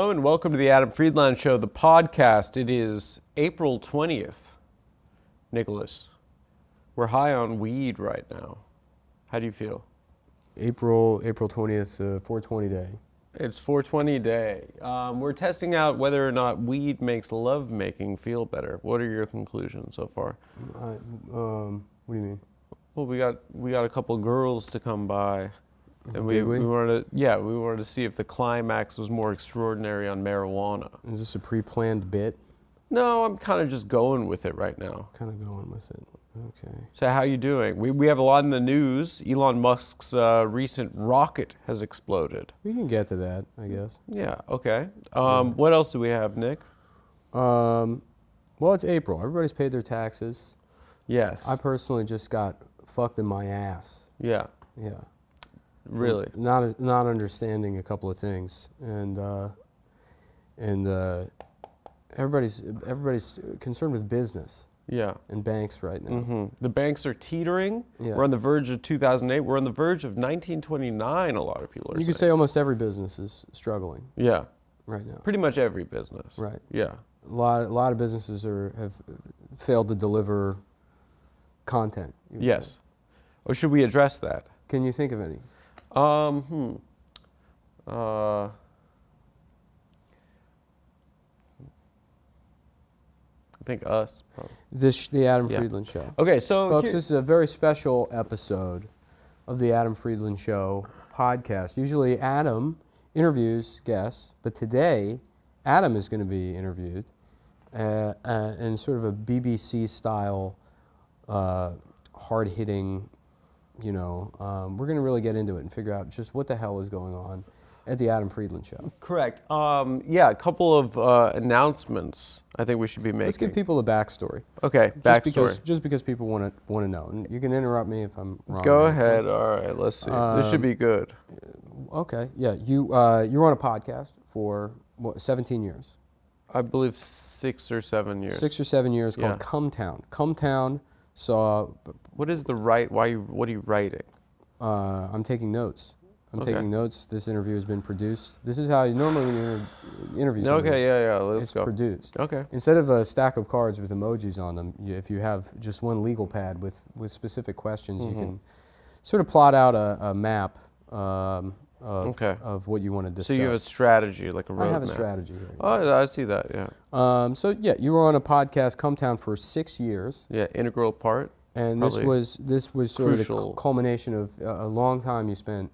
Hello and welcome to the Adam Friedland Show, the podcast. It is April 20th, Nicholas. We're high on weed right now. How do you feel? April 20th, 420 day. It's 420 day. We're testing out whether or not weed makes lovemaking feel better. What are your conclusions so far? What do you mean? Well, we got a couple girls to come by. And Did we? we wanted to see if the climax was more extraordinary on marijuana. Is this a pre-planned bit? No, I'm kind of just going with it right now. Kind of going with it. Okay. So how you doing? We have a lot in the news. Elon Musk's recent rocket has exploded. We can get to that, I guess. Yeah, okay. What else do we have, Nick? Well, it's April. Everybody's paid their taxes. Yes. I personally just got fucked in my ass. Yeah. Yeah. Really? Not understanding a couple of things, and everybody's concerned with business. Yeah. And banks right now. Mm-hmm. The banks are teetering. Yeah. We're on the verge of 2008. We're on the verge of 1929. A lot of people are saying. You could say almost every business is struggling. Yeah. Right now. Pretty much every business. Right. Yeah. A lot of businesses have failed to deliver content. Yes. Or should we address that? Can you think of any? I think us. Probably. The Adam Friedland Show. Okay, so folks, this is a very special episode of the Adam Friedland Show podcast. Usually Adam interviews guests, but today Adam is going to be interviewed in sort of a BBC style, hard-hitting. We're going to really get into it and figure out just what the hell is going on at the Adam Friedland Show. Correct. A couple of announcements I think we should be making. Let's give people a backstory. Okay, backstory. Just because people want to know. And you can interrupt me if I'm wrong. Go ahead. All right, let's see. This should be good. Okay, yeah. You were on a podcast for, 17 years? I believe 6 or 7 years. 6 or 7 years, called Come Town. Come Town saw... What is the right? What are you writing? I'm taking notes. Taking notes. This interview has been produced. This is how normally when you interview somebody, Let's go. It's produced. Okay. Instead of a stack of cards with emojis on them, if you have just one legal pad with specific questions, you can sort of plot out a map of what you want to discuss. So you have a strategy, like a roadmap. I have a strategy here. Oh, I see that, yeah. You were on a podcast, Come Town, for 6 years. Yeah, integral part. And this was sort of the culmination of a long time you spent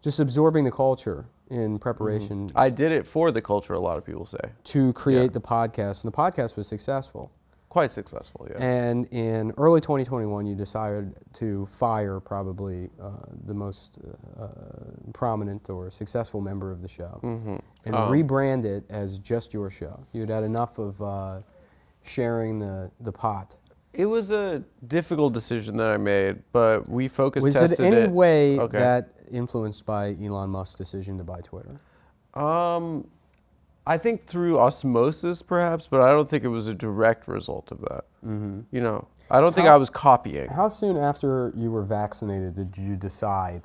just absorbing the culture in preparation. I did it for the culture, a lot of people say. To create the podcast, and the podcast was successful. Quite successful, yeah. And in early 2021, you decided to fire probably the most prominent or successful member of the show and rebrand it as just your show. You'd had enough of sharing the pot. It was a difficult decision that I made, but we focus tested it. Was it any way that influenced by Elon Musk's decision to buy Twitter? I think through osmosis, perhaps, but I don't think it was a direct result of that. Mm-hmm. I don't think I was copying. How soon after you were vaccinated did you decide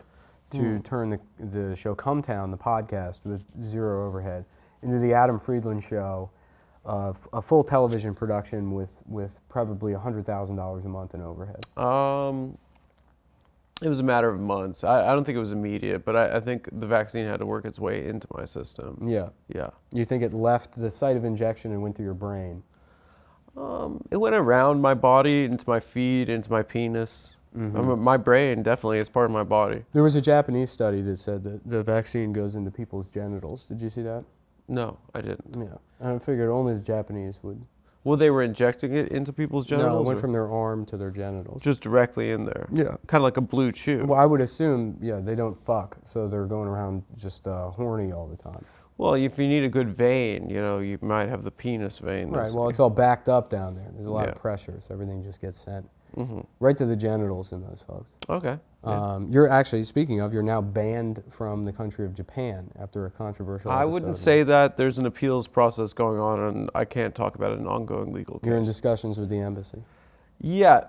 to turn the show Come Town, the podcast with zero overhead, into the Adam Friedland Show? A full television production with probably $100,000 a month in overhead. It was a matter of months. I don't think it was immediate, but I think the vaccine had to work its way into my system. Yeah. Yeah. You think it left the site of injection and went to your brain? It went around my body, into my feet, into my penis. My brain definitely is part of my body. There was a Japanese study that said that the vaccine goes into people's genitals. Did you see that? No, I didn't. Yeah. I figured only the Japanese would. Well, they were injecting it into people's genitals? No, it went from their arm to their genitals. Just directly in there? Yeah. Kind of like a blue chew? Well, I would assume, they don't fuck, so they're going around just horny all the time. Well, if you need a good vein, you might have the penis vein. Right, well, it's all backed up down there. There's a lot of pressure, so everything just gets sent right to the genitals in those folks. Okay. You're actually, speaking of, you're now banned from the country of Japan after a controversial episode. I wouldn't say that. There's an appeals process going on, and I can't talk about an ongoing legal case. You're in discussions with the embassy? Yeah.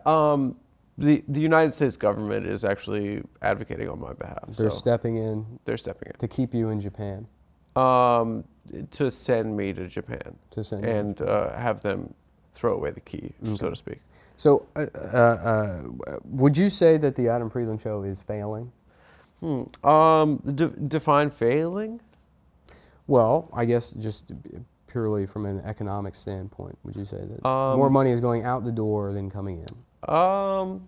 The United States government is actually advocating on my behalf. They're stepping in. They're stepping in. To keep you in Japan. To send me to Japan. To send and have them throw away the key, so to speak. So, would you say that the Adam Friedland Show is failing? Define failing? Well, I guess just purely from an economic standpoint, would you say that more money is going out the door than coming in? I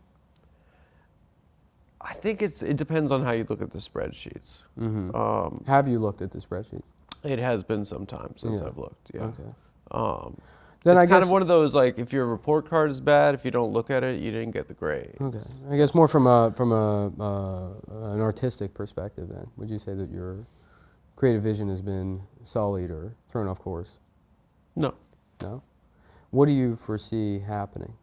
think it depends on how you look at the spreadsheets. Mm-hmm. Have you looked at the spreadsheets? It has been some time since I've looked. Yeah. Okay. Then it's I guess kind of one of those, like, if your report card is bad, if you don't look at it, you didn't get the grade. Okay. I guess more from an artistic perspective. Then, would you say that your creative vision has been sullied or thrown off course? No. No. What do you foresee happening?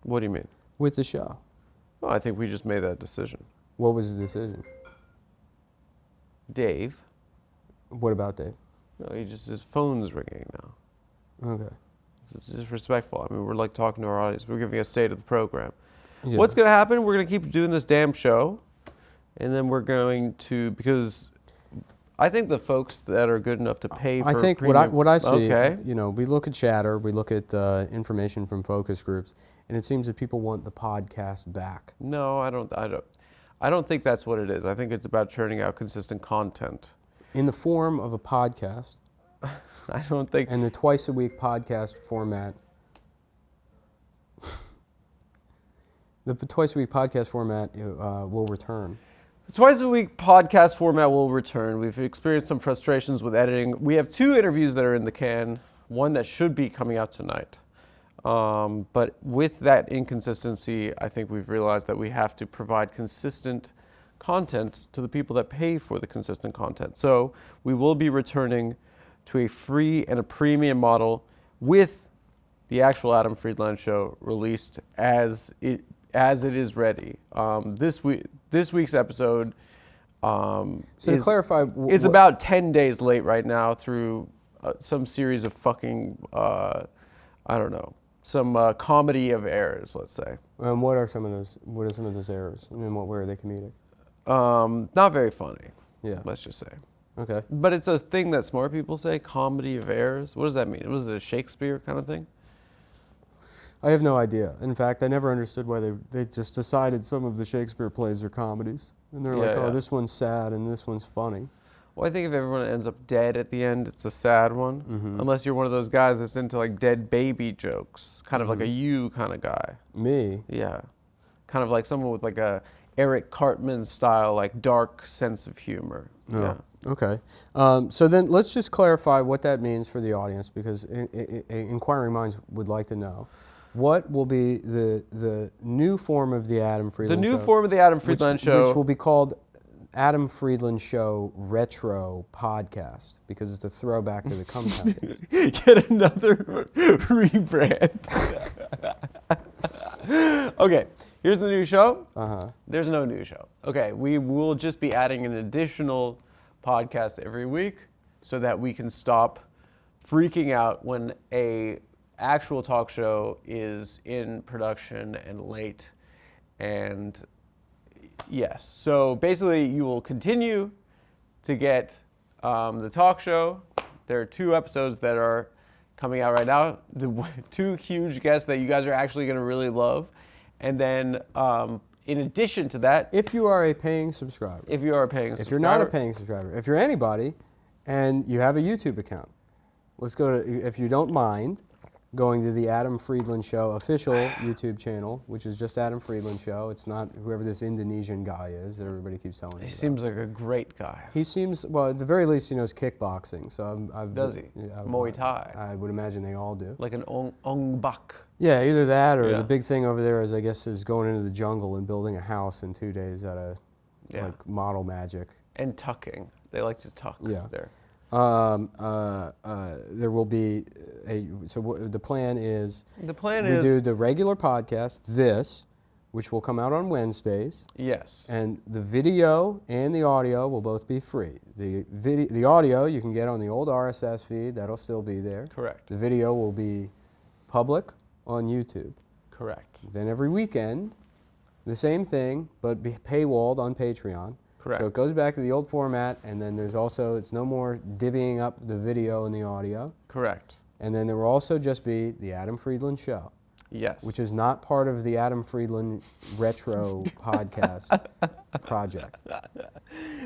What do you mean? With the show? Well, I think we just made that decision. What was the decision? Dave. What about Dave? No, his phone's ringing now. Okay. It's disrespectful. I mean, we're like talking to our audience. We're giving a state of the program. Yeah. What's going to happen? We're going to keep doing this damn show, and then we're going to, because I think the folks that are good enough to pay for I think premium, what I see, okay. we look at chatter, we look at information from focus groups, and it seems that people want the podcast back. No, I don't think that's what it is. I think it's about churning out consistent content. In the form of a podcast. I don't think. And the twice-a-week podcast format. The twice-a-week podcast format will return. The twice-a-week podcast format will return. We've experienced some frustrations with editing. We have 2 interviews that are in the can, one that should be coming out tonight. But with that inconsistency, I think we've realized that we have to provide consistent content to the people that pay for the consistent content. So we will be returning to a free and a premium model with the actual Adam Friedland Show released as it is ready. This week's episode to clarify, it's about 10 days late right now through some series of fucking some comedy of errors, let's say. And what are some of those errors? And in what way are they comedic? Not very funny. Yeah. Let's just say. Okay. But it's a thing that smart people say, comedy of errors. What does that mean? Was it a Shakespeare kind of thing? I have no idea. In fact, I never understood why they just decided some of the Shakespeare plays are comedies. And they're this one's sad and this one's funny. Well, I think if everyone ends up dead at the end, it's a sad one. Mm-hmm. Unless you're one of those guys that's into like dead baby jokes. Kind of like a you kind of guy. Me? Yeah. Kind of like someone with like a Eric Cartman style, like dark sense of humor. Oh, yeah. Okay. So then let's just clarify what that means for the audience, because inquiring minds would like to know. What will be the new form of the Adam Friedland Show? The new form of the Adam Friedland Show. Which will be called Adam Friedland Show Retro Podcast, because it's a throwback to the Cum Package. Get another rebrand. Okay, here's the new show. There's no new show. Okay, we will just be adding an additional podcast every week so that we can stop freaking out when a actual talk show is in production and late. And yes, so basically you will continue to get the talk show. There are 2 episodes that are coming out right now, 2 huge guests that you guys are actually going to really love. And then in addition to that, if you are a paying subscriber. If you are a paying subscriber. If you're not a paying subscriber. If you're anybody and you have a YouTube account, let's go to, if you don't mind, going to the Adam Friedland Show official YouTube channel, which is just Adam Friedland Show. It's not whoever this Indonesian guy is that everybody keeps telling me He about. seems like a great guy. He seems, well, at the very least, he knows kickboxing. So Does he? Muay Thai. I would imagine they all do. Like an ong bak. Yeah, either that or the big thing over there is, I guess, is going into the jungle and building a house in 2 days out of like model magic. And tucking. They like to tuck there. There will be the plan is we do the regular podcast, which will come out on Wednesdays. Yes. And the video and the audio will both be free. The audio you can get on the old RSS feed, that'll still be there. Correct. The video will be public on YouTube. Correct. Then every weekend, the same thing, but be paywalled on Patreon. Correct. So it goes back to the old format, and then there's also, it's no more divvying up the video and the audio. Correct. And then there will also just be the Adam Friedland Show. Yes. Which is not part of the Adam Friedland Retro Podcast project.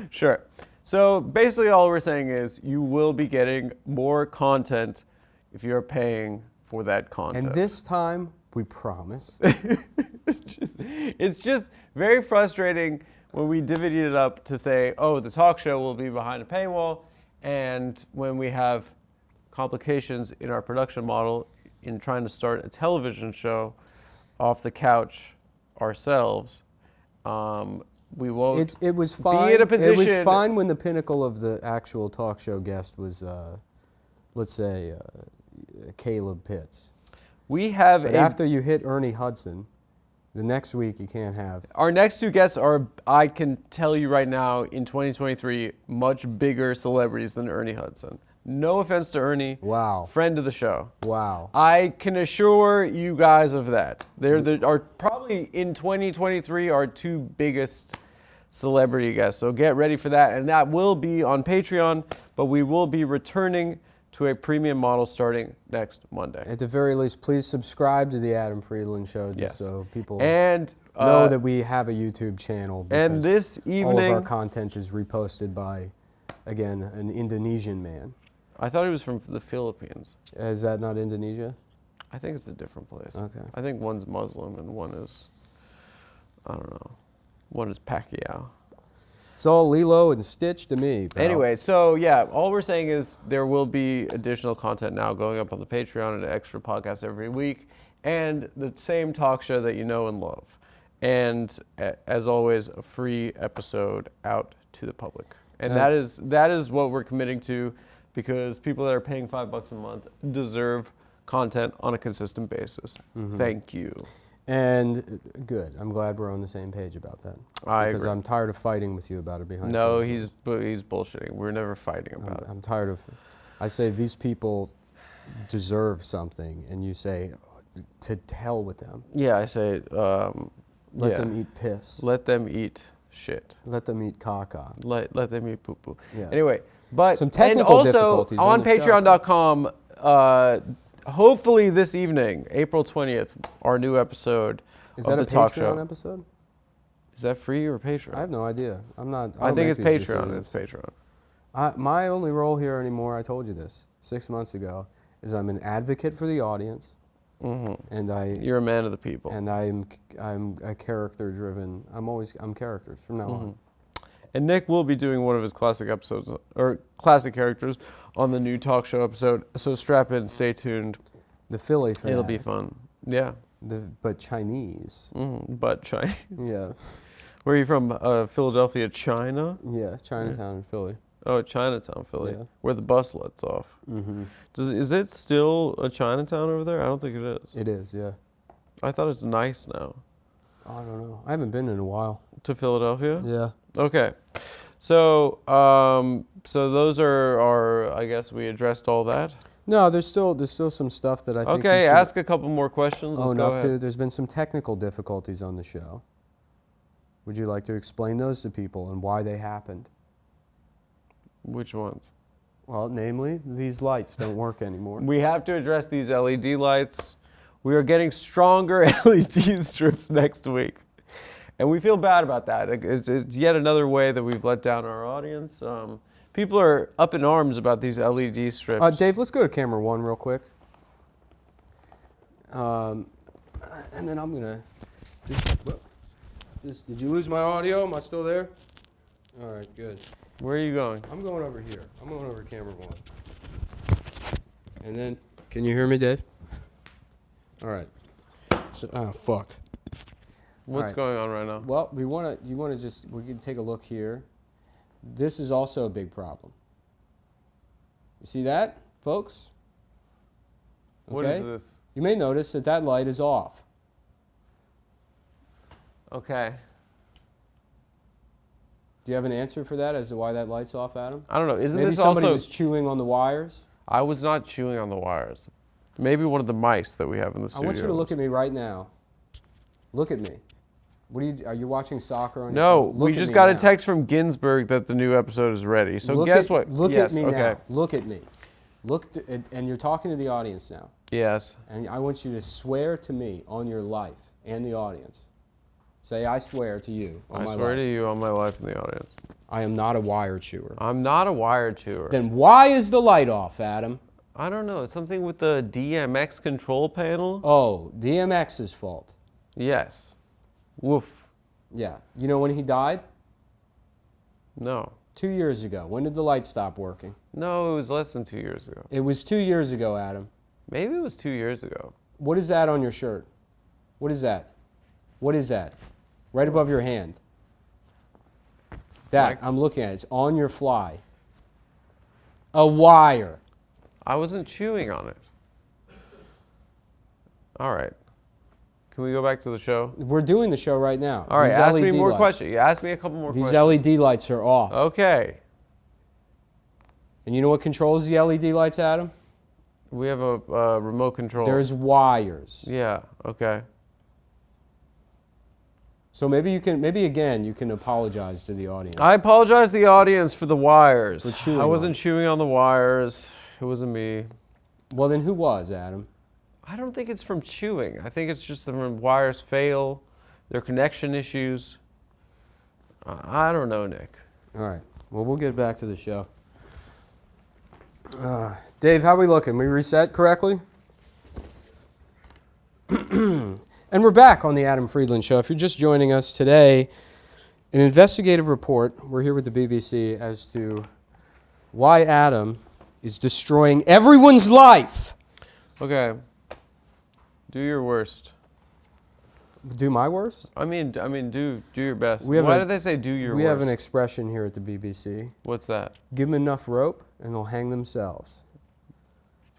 Sure. So basically all we're saying is you will be getting more content if you're paying for that content. And this time, we promise. It's just very frustrating when we divvied it up to say, oh, the talk show will be behind a paywall, and when we have complications in our production model in trying to start a television show off the couch ourselves, we won't It was fine. be in a position. It was fine when the pinnacle of the actual talk show guest was, let's say, Caleb Pitts. We have But after you hit Ernie Hudson, the next week you can't have. Our next two guests are, I can tell you right now, in 2023, much bigger celebrities than Ernie Hudson. No offense to Ernie. Wow. Friend of the show. Wow. I can assure you guys of that. They're probably in 2023 our two biggest celebrity guests. So get ready for that. And that will be on Patreon, but we will be returning to a premium model starting next Monday. At the very least, please subscribe to the Adam Friedland Show just so people know that we have a YouTube channel. And this evening, all of our content is reposted by, again, an Indonesian man. I thought he was from the Philippines. Is that not Indonesia? I think it's a different place. Okay. I think one's Muslim and one is, I don't know, one is Pacquiao. It's all Lilo and Stitch to me, pal. Anyway, so yeah, all we're saying is there will be additional content now going up on the Patreon and an extra podcast every week, and the same talk show that you know and love. And as always, a free episode out to the public. And that is what we're committing to, because people that are paying $5 a month deserve content on a consistent basis. Mm-hmm. Thank you. And good. I'm glad we're on the same page about that. I agree. Because I'm tired of fighting with you about it behind. No, he's bullshitting. We're never fighting about it. I'm tired of. I say these people deserve something, and you say, to hell with them. Yeah, I say. Let them eat piss. Let them eat shit. Let them eat caca. Let them eat poo poo. Yeah. Anyway, but some technical and also difficulties on Patreon.com. Hopefully this evening, April 20th, our new episode of the talk show. Is that a Patreon episode? Is that free or Patreon? I have no idea. I think it's Patreon. It's Patreon. My only role here anymore, I told you this 6 months ago, is I'm an advocate for the audience. Mm-hmm. And you're a man of the people. And I'm a character driven. I'm characters from now on. And Nick will be doing one of his classic episodes, or classic characters, on the new talk show episode. So strap in, stay tuned. The Philly fanatic. It'll be fun. Yeah. But Chinese. But Chinese. Yeah. Where are you from? Philadelphia, China? Yeah, Chinatown in Philly. Oh, Chinatown, Philly. Yeah. Where the bus lets off. Mm-hmm. Is it still a Chinatown over there? I don't think it is. It is, yeah. I thought it's nice now. I don't know. I haven't been in a while. To Philadelphia? Yeah. Okay. So, so those are our, I guess we addressed all that. No, there's still some stuff that I think. Okay, ask a couple more questions. Let's go ahead. There's been some technical difficulties on the show. Would you like to explain those to people and why they happened? Which ones? Well, namely, these lights don't work anymore. We have to address these LED lights. We are getting stronger LED strips next week. And we feel bad about that. It's yet another way that we've let down our audience. People are up in arms about these LED strips. Dave, let's go to camera 1 real quick. And then I'm going to did you lose my audio? Am I still there? All right, good. Where are you going? I'm going over here. I'm going over to camera 1. And then, can you hear me, Dave? All right. So, fuck. What's going on right now? Well, we can take a look here. This is also a big problem. You see that, folks? Okay. What is this? You may notice that light is off. Okay. Do you have an answer for that as to why that light's off, Adam? I don't know. Isn't Maybe this somebody also... was chewing on the wires? I was not chewing on the wires. Maybe one of the mice that we have in the studio. I want you to look at me right now. Look at me. What are you watching soccer on your No, phone? we Look at just me got a now. text from Ginsburg that the new episode is ready. So guess what? Look Yes, at me okay. now. Look at me. And you're talking to the audience now. Yes. And I want you to swear to me on your life and the audience. Say, I swear to you on my life. I swear to you on my life in the audience. I am not a wire chewer. I'm not a wire chewer. Then why is the light off, Adam? I don't know. It's something with the DMX control panel. Oh, DMX's fault. Yes. Woof. Yeah. You know when he died? No. 2 years ago. When did the light stop working? No, it was less than 2 years ago. It was 2 years ago, Adam. Maybe it was 2 years ago. What is that on your shirt? What is that? What is that? Right above your hand. That, I'm looking at it. It's on your fly. A wire. I wasn't chewing on it. All right. Can we go back to the show? We're doing the show right now. All right, These ask me LED more lights. questions. Ask me a couple more These questions. LED lights are off. Okay. And you know what controls the LED lights, Adam? We have a remote control. There's wires. Yeah, okay. So maybe again you can apologize to the audience. I apologize to the audience for the wires. For chewing I wasn't on. chewing on the wires. It wasn't me. Well, then who was, Adam? I don't think it's from chewing. I think it's just the wires fail, their connection issues. I don't know, Nick. All right. Well, we'll get back to the show. Dave, how we looking? We reset correctly? And we're back on the Adam Friedland Show. If you're just joining us today, an investigative report, we're here with the BBC, as to why Adam is destroying everyone's life. Okay. Do your worst. Do my worst? I mean, do your best. We have Why a- did they say do your We worst? have an expression here at the BBC. What's that? Give them enough rope and they'll hang themselves.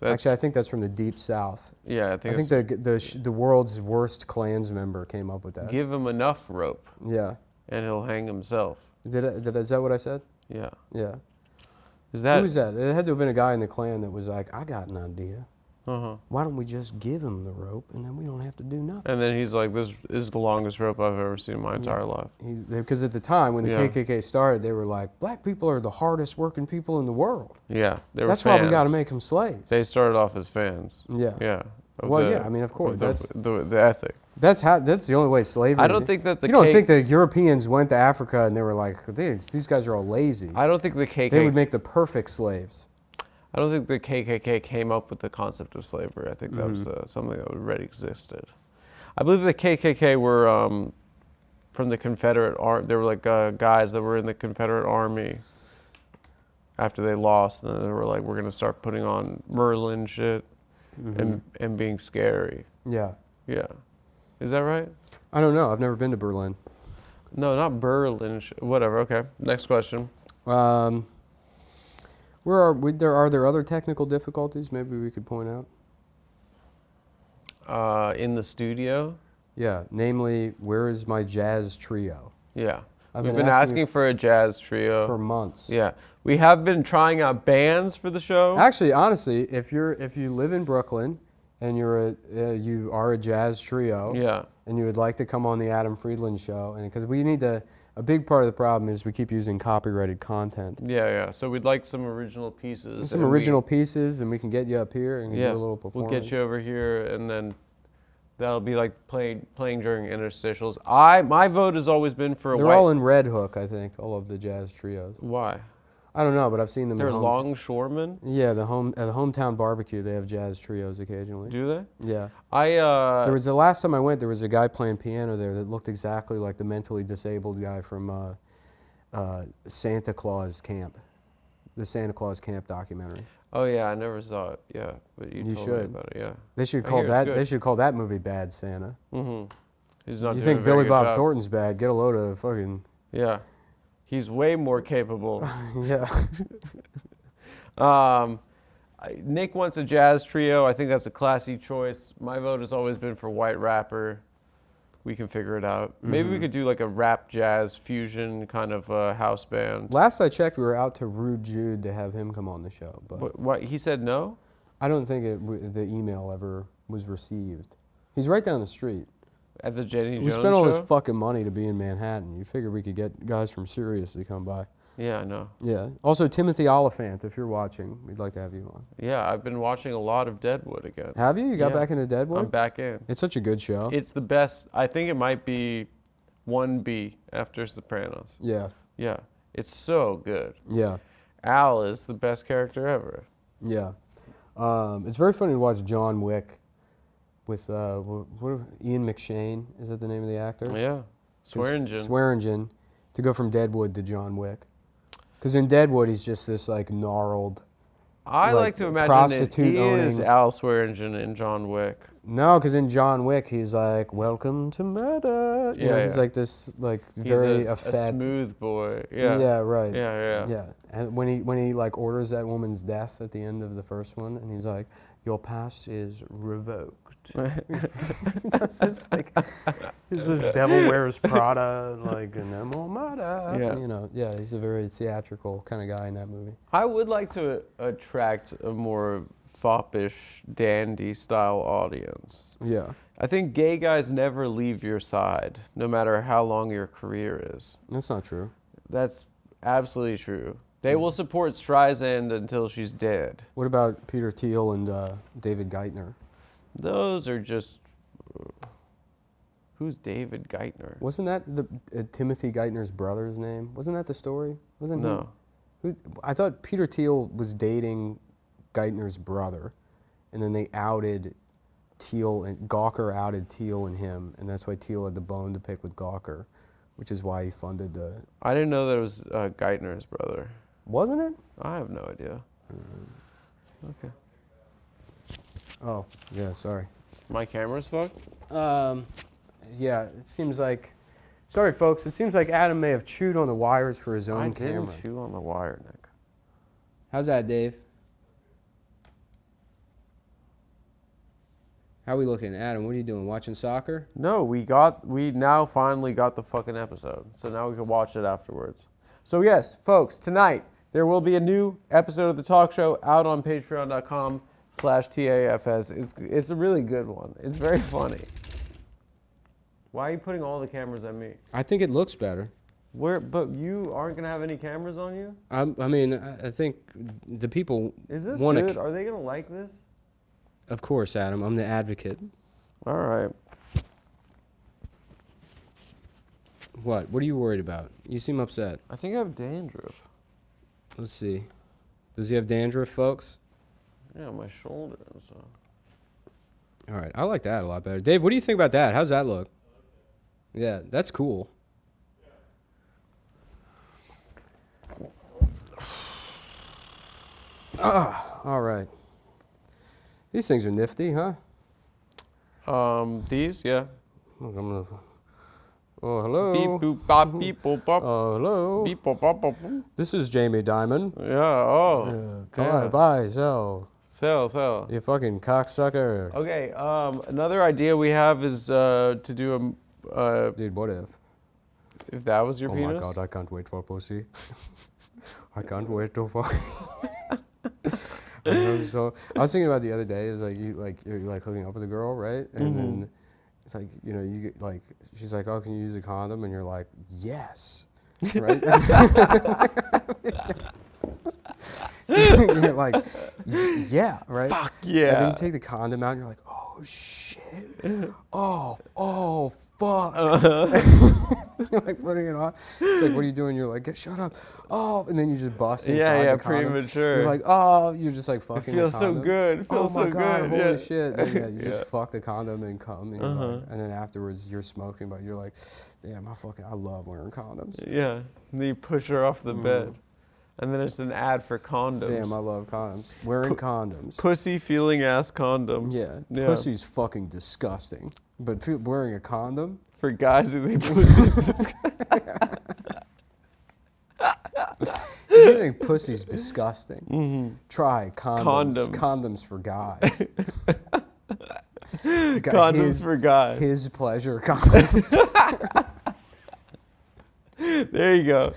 Actually, I think that's from the Deep South. Yeah, I think the world's worst Klans member came up with that. give him enough rope Yeah. and he'll hang himself. Is that what I said? Yeah. Yeah. Is that? Who was that? It had to have been a guy in the Klan that was like, I got an idea. Uh-huh. Why don't we just give him the rope and then we don't have to do nothing? And then he's like, this is the longest rope I've ever seen in my entire life. Because at the time when the Yeah. KKK started, they were like, black people are the hardest working people in the world. Yeah, they were That's why we fans. got to make them slaves. They started off as fans. Yeah. Yeah. Well, yeah, I mean, of course, the ethic. That's the only way slavery. I don't think that the You don't think the Europeans went to Africa and they were like, these guys are all lazy. I don't think the KKK. They would make the perfect slaves. I don't think the KKK came up with the concept of slavery. I think that was something that already existed. I believe the KKK were from the Confederate Army. They were like guys that were in the Confederate Army after they lost. And then they were like, we're going to start putting on MULLEN shit and being scary. Yeah. Yeah. Is that right? I don't know. I've never been to Berlin. No, not Berlin. Whatever. Okay. Next question. Are there other technical difficulties maybe we could point out? In the studio? Yeah, namely, where is my jazz trio? Yeah. I've We've been been asking asking for a jazz trio. For months. Yeah. We have been trying out bands for the show. Actually, honestly, if you live in Brooklyn and you are a jazz trio, Yeah. and you would like to come on the Adam Friedland Show, and because we need a big part of the problem is we keep using copyrighted content. Yeah, yeah. So we'd like some original pieces. Some original pieces, and we can get you up here and do a little performance. We'll get you over here, and then that'll be like playing during interstitials. My vote has always been for a They're all in Red Hook, I think, all of the jazz trios. Why? I don't know, but I've seen them. They're longshoremen. Yeah, at the hometown barbecue, they have jazz trios occasionally. Do they? Yeah. There was the last time I went. There was a guy playing piano there that looked exactly like the mentally disabled guy from Santa Claus Camp, the Santa Claus Camp documentary. Oh yeah, I never saw it. Yeah, but you told me should. about it. Yeah. They should I call hear it's that. good. They should call that movie Bad Santa. Mm-hmm. He's not. You doing think a very Billy good Bob job. Thornton's bad? Get a load of fucking. Yeah. He's way more capable. Yeah. Nick wants a jazz trio. I think that's a classy choice. My vote has always been for white rapper. We can figure it out. Maybe we could do like a rap jazz fusion kind of house band. Last I checked, we were out to Rude Jude to have him come on the show, but What he said no? I don't think the email ever was received. He's right down the street. At the Jenny Jones We spent all show? this fucking money to be in Manhattan. You figure we could get guys from Sirius to come by. Yeah, I know. Yeah. Also, Timothy Oliphant, if you're watching, we'd like to have you on. Yeah, I've been watching a lot of Deadwood again. Have you? You got Yeah. back into Deadwood? I'm back in. It's such a good show. It's the best. I think it might be 1B after Sopranos. Yeah. Yeah, it's so good. Yeah. Al is the best character ever. Yeah. It's very funny to watch John Wick with Ian McShane. Is that the name of the actor? Yeah, Swearingen. Swearingen, to go from Deadwood to John Wick. Because in Deadwood, he's just this like gnarled. I like to imagine that he is Al Swearingen in John Wick. No, because in John Wick, he's like, "Welcome to murder." You know, he's like this, like very a smooth boy. Yeah. Yeah. Right. Yeah. Yeah. And when he like orders that woman's death at the end of the first one, and he's like, "Your pass is revoked." That's just like, he's this Devil Wears Prada, like, no more murder. Yeah. You know, yeah, he's a very theatrical kind of guy in that movie. I would like to attract a more foppish, dandy style audience. Yeah. I think gay guys never leave your side, no matter how long your career is. That's not true. That's absolutely true. They will support Streisand until she's dead. What about Peter Thiel and David Geithner? Those are just... Who's David Geithner? Wasn't that Timothy Geithner's brother's name? Wasn't that the story? Wasn't No. Who, I thought Peter Thiel was dating Geithner's brother, and then they outed Thiel, and Gawker outed Thiel and him, and that's why Thiel had the bone to pick with Gawker, which is why he funded the... I didn't know that it was Geithner's brother. Wasn't it? I have no idea. Okay. Oh, yeah, sorry. My camera's fucked? Yeah, it seems like... Sorry, folks, it seems like Adam may have chewed on the wires for his own I camera. didn't chew on the wire, Nick. How's that, Dave? How are we looking? Adam, what are you doing? Watching soccer? No, we now finally got the fucking episode. So now we can watch it afterwards. So yes, folks, tonight there will be a new episode of the talk show out on patreon.com/TAFS. It's a really good one. It's very funny. Why are you putting all the cameras at me? I think it looks better. But you aren't going to have any cameras on you? I mean, I think the people Is this want good? Are they going to like this? Of course, Adam. I'm the advocate. All right. What? What are you worried about? You seem upset. I think I have dandruff. Let's see. Does he have dandruff, folks? Yeah, my shoulder and stuff. All right. I like that a lot better. Dave, what do you think about that? How's that look? Yeah, that's cool. All right. These things are nifty, huh? These, yeah. Look, I'm gonna. Oh, hello. Beep boop bop beep boop bop. Oh, hello. Beep boop bop bop. Boop. This is Jamie Diamond. Yeah. Oh. Bye, bye, sell. Sell. You fucking cocksucker. Okay. Another idea we have is to do a. Dude, what if? If that was your penis. Oh my god, I can't wait for pussy. I can't wait to fuck. So I was thinking about the other day is like you're like hooking up with a girl, right? And then it's like, you know, you get like, she's like, oh, can you use a condom? And you're like, yes, right? You're like, yeah, right? Fuck yeah. And then you take the condom out and you're like, oh shit. Oh fuck. You're like putting it on. It's like, what are you doing? You're like, shut up. Oh, and then you just bust inside the condom. premature. You're like, oh, you're just like fucking. It feels so good. It feels so my god, good. holy shit. Then, yeah, you Yeah. just fuck the condom and come, and, you're like, and then afterwards you're smoking, but you're like, damn, I love wearing condoms. Yeah. And then you push her off the bed. And then it's an ad for condoms. Damn, I love condoms. Wearing condoms. Pussy feeling ass condoms. Yeah, pussy's fucking disgusting. But wearing a condom? For guys who think pussy's If you think pussy's disgusting, try condoms. Condoms. Condoms for guys. Condoms for guys. His pleasure condoms. There you go.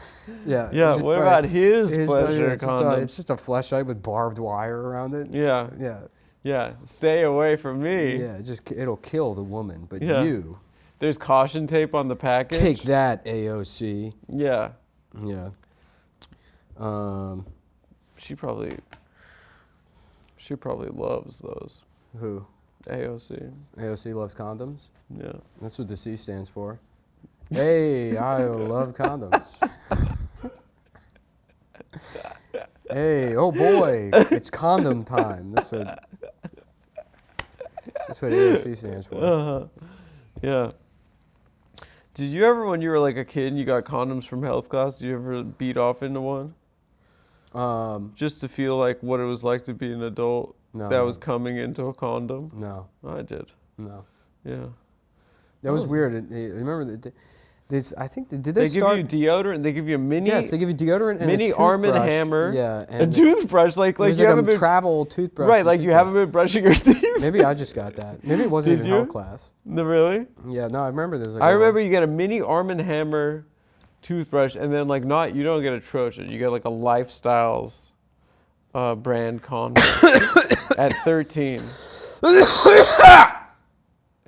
Yeah. Yeah. What about his pleasure It's condoms? it's just a fleshlight with barbed wire around it. Yeah. Yeah. Yeah. Stay away from me. Yeah. It'll kill the woman, but Yeah. you There's caution tape on the package. Take that, AOC. Yeah. Yeah. She probably loves those. Who? AOC. AOC loves condoms? Yeah. That's what the C stands for. Hey, I love condoms. Hey, oh boy, it's condom time. That's what AOC stands for. Yeah. Did you ever, when you were like a kid and you got condoms from health class, did you ever beat off into one? Just to feel like what it was like to be an adult that was coming into a condom? No. I did. No. Yeah. That was weird. Remember, I think, did they give you deodorant? They give you a mini? Yes, they give you deodorant and mini a Arm & toothbrush. Hammer. Yeah. And a toothbrush. Like you haven't been... travel toothbrush. Right, like you haven't been brushing your teeth. Maybe I just got that. Maybe it wasn't even health class. No, really? Yeah, no, I remember there's like I remember you get a mini Arm & Hammer toothbrush, and then like you don't get a Trojan. You get like a Lifestyles brand condom at 13.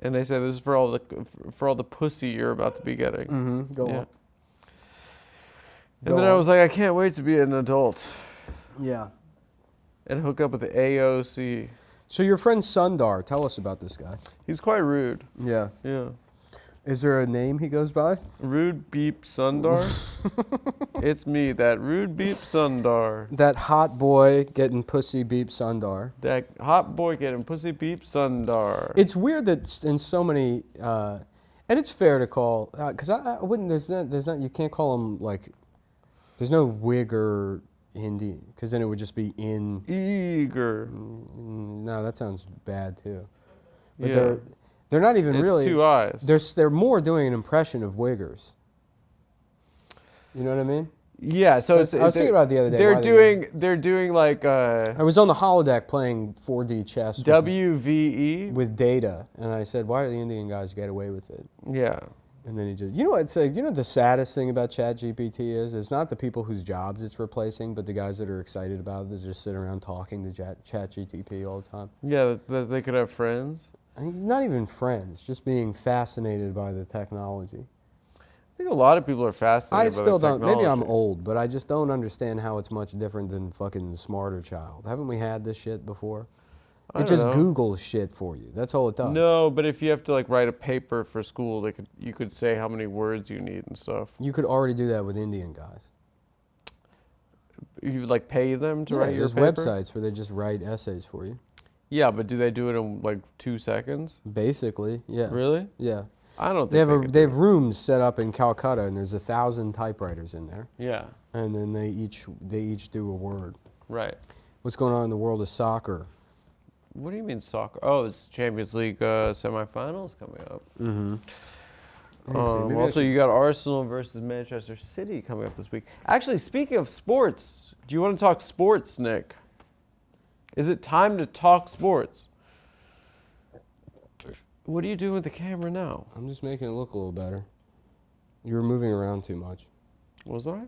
And they say this is for all the pussy you're about to be getting. Mm-hmm. Go on. And then I was like, I can't wait to be an adult. Yeah. And hook up with the AOC. So your friend Sundar, tell us about this guy. He's quite rude. Yeah. Yeah. Is there a name he goes by? Rude Beep Sundar. It's me, that Rude Beep Sundar. That hot boy getting pussy beep Sundar. That hot boy getting pussy beep Sundar. It's weird that in so many, and it's fair to call, because I wouldn't. There's not. You can't call him like. There's no wig or Hindi, because then it would just be in. Eager. No, that sounds bad too. But Yeah. They're not even It's really. 2 eyes. They're more doing an impression of wiggers. You know what I mean? Yeah, so it's. I was thinking about it the other day. They're doing like I was on the holodeck playing 4D chess WVE with data, and I said, "Why do the Indian guys get away with it?" Yeah. And then he just, you know what? It's like, you know what the saddest thing about ChatGPT is? It's not the people whose jobs it's replacing, but the guys that are excited about it that just sit around talking to ChatGPT all the time. Yeah, that they could have friends. I mean, not even friends, just being fascinated by the technology. I think a lot of people are fascinated I by still the don't. Maybe I'm technology. old, but I just don't understand how it's much different than fucking Smarter Child. Haven't we had this shit before? I It just don't know. Googles shit for you. That's all it does. No, but if you have to like write a paper for school, you could say how many words you need and stuff. You could already do that with Indian guys. You like pay them to Yeah, write your there's paper? websites where they just write essays for you. Yeah, but do they do it in like 2 seconds? Basically, yeah. Really? Yeah. I don't think They have rooms set up in Calcutta, and there's 1,000 typewriters in there, Yeah, and then they each do a word. right. What's going on in the world of soccer? What do you mean soccer? Oh, it's Champions League semifinals coming up. Mm-hmm. Also, you got Arsenal versus Manchester City coming up this week. Actually, speaking of sports, do you want to talk sports, Nick? Is it time to talk sports? What are you doing with the camera now? I'm just making it look a little better. You were moving around too much. Was I?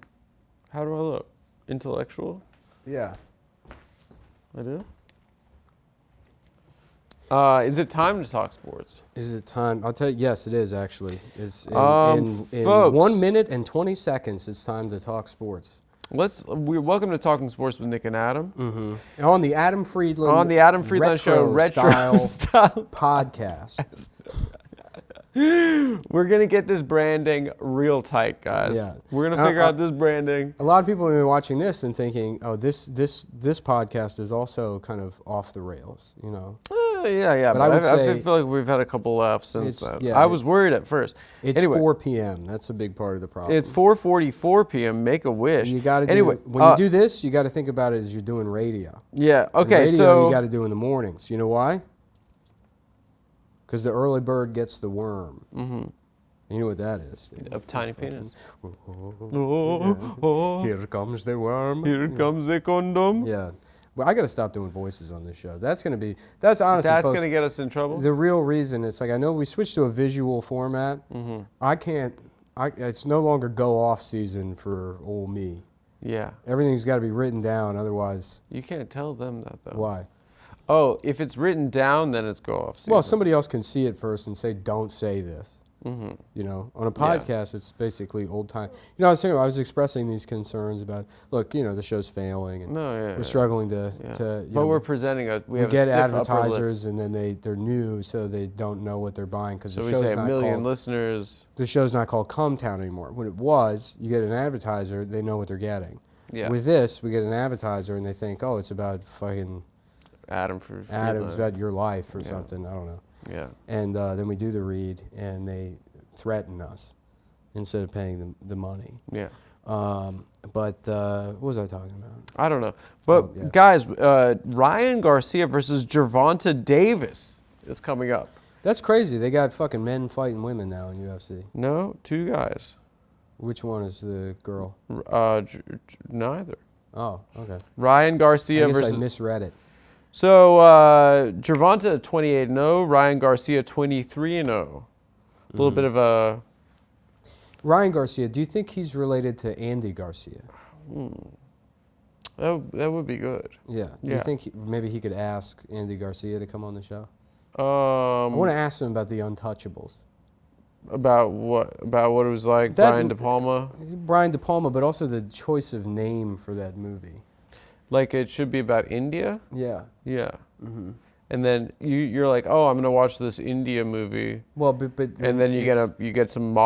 How do I look? Intellectual? Yeah. I do? Is it time to talk sports? Is it time? I'll tell you, yes, it is actually. It's in folks. 1 minute and 20 seconds, it's time to talk sports. We're welcome to Talking Sports with Nick and Adam. Mm-hmm. On the Adam Friedland On the Adam Friedland Show retro style podcast. We're going to get this branding real tight, guys. Yeah. We're going to figure out this branding. A lot of people have been watching this and thinking, oh, this podcast is also kind of off the rails, you know. Yeah. But I would say feel like we've had a couple laughs since then. yeah, I was worried at first. It's anyway, 4 p.m. That's a big part of the problem. It's 4:44 p.m. Make a wish. You got to anyway, when you do this, you got to think about it as you're doing radio. Yeah. Okay. And radio, so you got to do in the mornings. You know why? Because the early bird gets the worm. Mm-hmm. You know what that is, Steve? A tiny penis. Here comes the worm. Here comes the condom. Yeah. Well, I got to stop doing voices on this show. That's honestly, folks, Going to get us in trouble. the real reason. It's like, I know we switched to a visual format. Mm-hmm. It's no longer go off season for old me. Yeah. Everything's got to be written down, otherwise. You can't tell them that though. Why? Oh, if it's written down, then it's go off season. Well, somebody else can see it first and say, don't say this. You know, on a podcast, it's basically old time. You know, I was expressing these concerns about, look, you know, the show's failing, and we're struggling to. You know, we're presenting we get advertisers, and then they're new, so they don't know what they're buying because so the show's we say not 1 million called, listeners. The show's not called Cumtown anymore. When it was, you get an advertiser, they know what they're getting. Yeah. With this, we get an advertiser, and they think, oh, it's about fucking Adam, it's about your life or something. I don't know. Yeah. And then we do the read, and they threaten us instead of paying them the money. Yeah. But what was I talking about? I don't know. But guys, Ryan Garcia versus Gervonta Davis is coming up. That's crazy. They got fucking men fighting women now in UFC. No, 2 guys. Which one is the girl? Neither. Oh, okay. Ryan Garcia I guess versus. I misread it. So Gervonta 28-0, Ryan Garcia 23-0. A little bit of a. Ryan Garcia, do you think he's related to Andy Garcia? That would be good. Yeah. Do you think maybe he could ask Andy Garcia to come on the show? I I want to ask him about the Untouchables. About what? About what it was like, Brian De Palma? Brian De Palma, but also the choice of name for that movie. Like it should be about India? Yeah. Yeah. And then you're like, oh, I'm gonna watch this India movie. Well, but and then you get some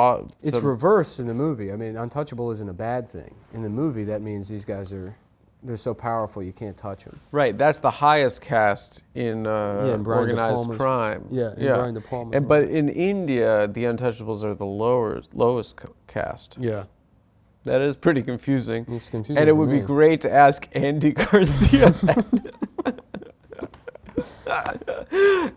It's reversed in the movie. I mean, untouchable isn't a bad thing. In the movie, that means these guys they're so powerful you can't touch them. Right. That's the highest caste in organized crime. Yeah. Brian De Palma's but in India, the Untouchables are the lowest caste. Yeah. That is pretty confusing. It's confusing. And it would be great to ask Andy Garcia.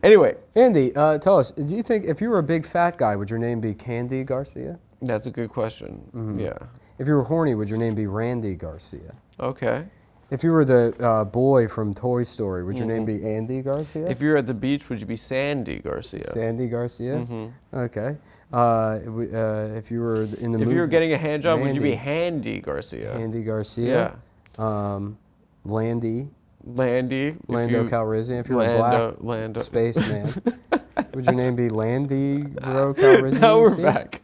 Anyway. Andy, tell us, do you think if you were a big fat guy, would your name be Candy Garcia? That's a good question. Yeah. If you were horny, would your name be Randy Garcia? Okay. If you were the boy from Toy Story, would your name be Andy Garcia? If you were at the beach, would you be Sandy Garcia? Sandy Garcia? Okay. If you were in the movie... If you were getting a hand job, would you be Handy Garcia? Handy Garcia? Yeah. Landy? Lando Calrissian. If you were a black spaceman, would your name be Landy Calrissian? Now we're back.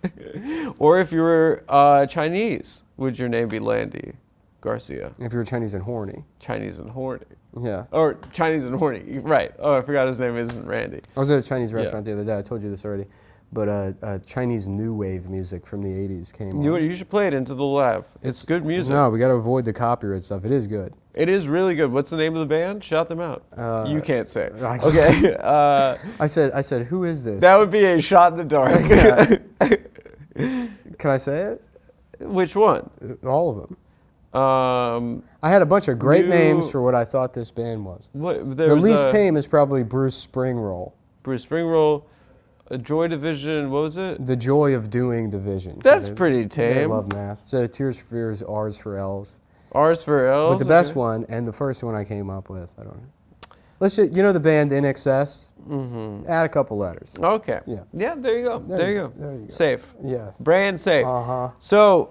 Or if you were Chinese, would your name be Landy Garcia? If you were Chinese and horny. Chinese and horny. Yeah. Or Chinese and horny. Right. Oh, I forgot his name isn't Randy. I was at a Chinese restaurant the other day. I told you this already. But Chinese new wave music from the 80s came on. You should play it into the lab. It's good music. No, we got to avoid the copyright stuff. It is good. It is really good. What's the name of the band? Shout them out. You can't say. Okay. I said, who is this? That would be a shot in the dark. Can I say it? Which one? All of them. I had a bunch of great names for what I thought this band was. The least tame is probably Bruce Springroll. Bruce Springroll. Joy Division, what was it? The Joy of Doing Division. That's pretty tame. I love math. So Tears for Fears, R's for L's. R's for L's? But the best one, and the first one I came up with, I don't know. Let's just, you know the band In Excess? Mm-hmm. Add a couple letters. Okay. Yeah. Yeah, there you go. There you go. Safe. Yeah. Brand safe. Uh-huh. So,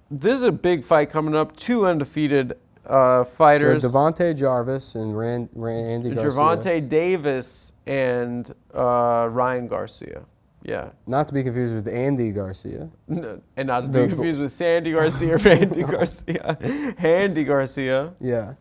this is a big fight coming up. 2 undefeated fighters. So Devontae Jarvis and Randy Garcia. Gervonta Davis and Ryan Garcia. Yeah. Not to be confused with Andy Garcia. And not to be confused with Sandy Garcia or Randy Garcia. Handy Garcia. Yeah.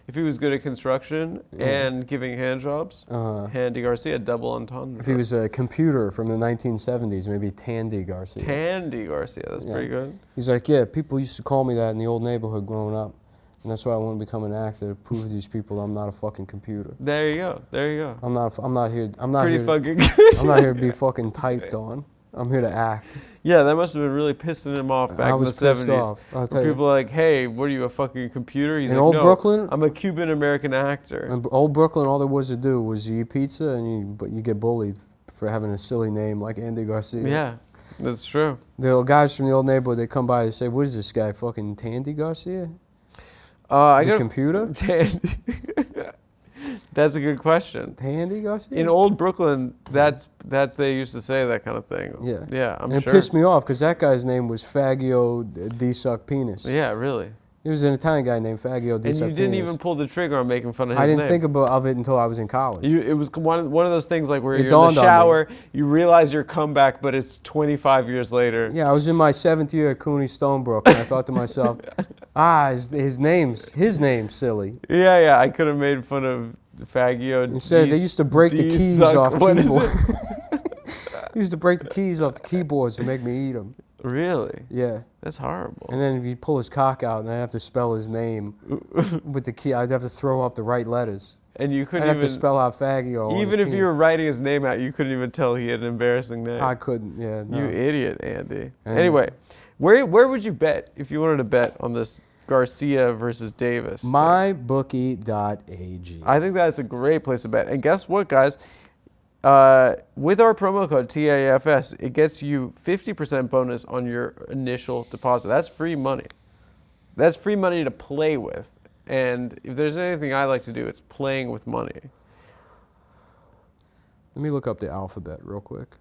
If he was good at construction and giving hand jobs, Handy Garcia, double entendre. If he was a computer from the 1970s, maybe Tandy Garcia. Tandy Garcia, that's pretty good. He's like, yeah, people used to call me that in the old neighborhood growing up. And that's why I want to become an actor, to prove to these people I'm not a fucking computer. There you go. There you go. I'm not here to be fucking typed on. I'm here to act. Yeah, that must have been really pissing him off back in the 70s. People are like, hey, what are you, a fucking computer? He's in like, old no, Brooklyn, I'm a Cuban-American actor. In old Brooklyn, all there was to do was you eat pizza and you get bullied for having a silly name like Andy Garcia. Yeah, that's true. The guys from the old neighborhood, they come by and say, what is this guy, fucking Tandy Garcia? Computer? Tandy. That's a good question. Tandy Garcia? In old Brooklyn, that's they used to say that kind of thing. Yeah. Yeah, I'm sure. And it pissed me off because that guy's name was Fagio D-Suck Penis. Yeah, really. He was an Italian guy named Fagio di And you didn't Septimus. even pull the trigger on making fun of his I name. didn't think of it until I was in college. It was one of those things like where It you're in dawned the on me. shower, you realize your comeback, but it's 25 years later. Yeah, I was in my 7th year at CUNY Stonebrook, and I thought to myself, his name's silly. Yeah, I could have made fun of Fagio. Instead, they used to break the keys off What is keyboard. it? They used to break the keys off the keyboards and make me eat them. Really? Yeah. That's horrible. And then he'd pull his cock out, and I'd have to spell his name with the key. I'd have to throw up the right letters. And you couldn't I'd have even to spell out Fagio. even if you were writing his name out, you couldn't even tell he had an embarrassing name. I couldn't, yeah. No. You idiot, Andy. Anyway, where would you bet if you wanted to bet on this Garcia versus Davis thing? MyBookie.ag. I think that's a great place to bet. And guess what, guys? With our promo code TAFS, it gets you 50% bonus on your initial deposit. That's free money. That's free money to play with. And if there's anything I like to do, it's playing with money. Let me look up the alphabet real quick.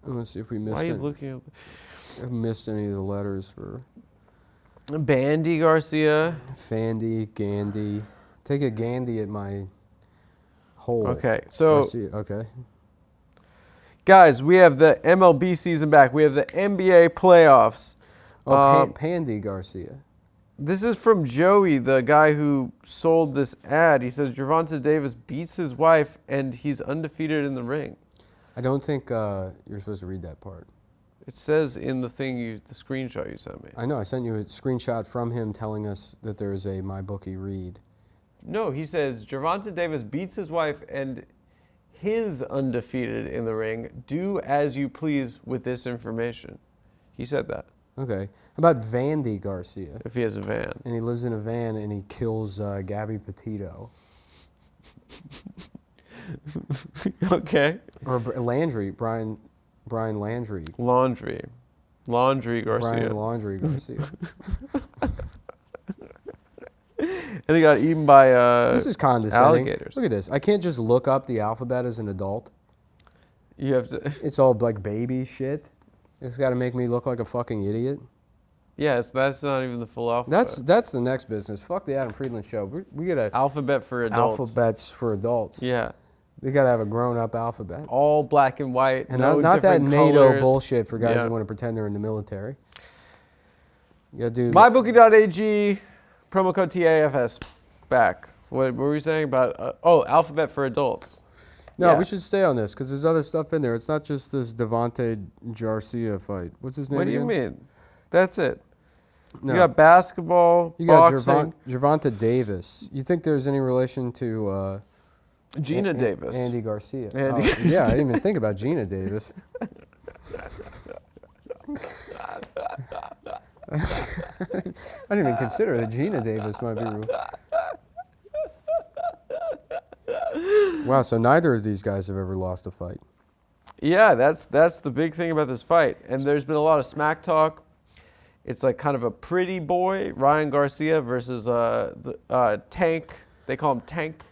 And let's see if we missed Why are you it. looking up? I've missed any of the letters for Bandy Garcia. Fandy, Gandy. Take a Gandy at my hole. Okay, so Okay. guys, we have the MLB season back. We have the NBA playoffs. Pandy Garcia. This is from Joey, the guy who sold this ad. He says Gervonta Davis beats his wife and he's undefeated in the ring. I don't think you're supposed to read that part. It says in the thing, the screenshot you sent me. I know. I sent you a screenshot from him telling us that there is a MyBookie read. No, he says Gervonta Davis beats his wife and he's undefeated in the ring. Do as you please with this information. He said that. Okay. How about Vandy Garcia? If he has a van. And he lives in a van and he kills Gabby Petito. Okay. Or Landry, Brian Landry. Laundry Garcia. Brian Laundry Garcia. And he got eaten by This is condescending. alligators. Look at this. I can't just look up the alphabet as an adult. You have to. It's all like baby shit. It's got to make me look like a fucking idiot. Yes, that's not even the full alphabet. That's the next business. Fuck the Adam Friedland show. We get a alphabet for adults. alphabets for adults. Yeah. They got to have a grown-up alphabet. All black and white. And no not that different NATO colors. bullshit for guys Yeah. that want to pretend they're in the military. You got to do MyBookie.ag, promo code TAFS, back. What were we saying about, alphabet for adults. No, Yeah. we should stay on this because there's other stuff in there. It's not just this Devontae Garcia fight. What's his name What do you again? mean? That's it. No. You got basketball, You got boxing. Gervonta Davis. You think there's any relation to Gina Davis. Andy Garcia? Andy. Yeah, I didn't even think about Gina Davis. I didn't even consider that Gina Davis might be real. Wow, so neither of these guys have ever lost a fight. Yeah, that's the big thing about this fight. And there's been a lot of smack talk. It's like kind of a pretty boy, Ryan Garcia versus Tank. They call him Tank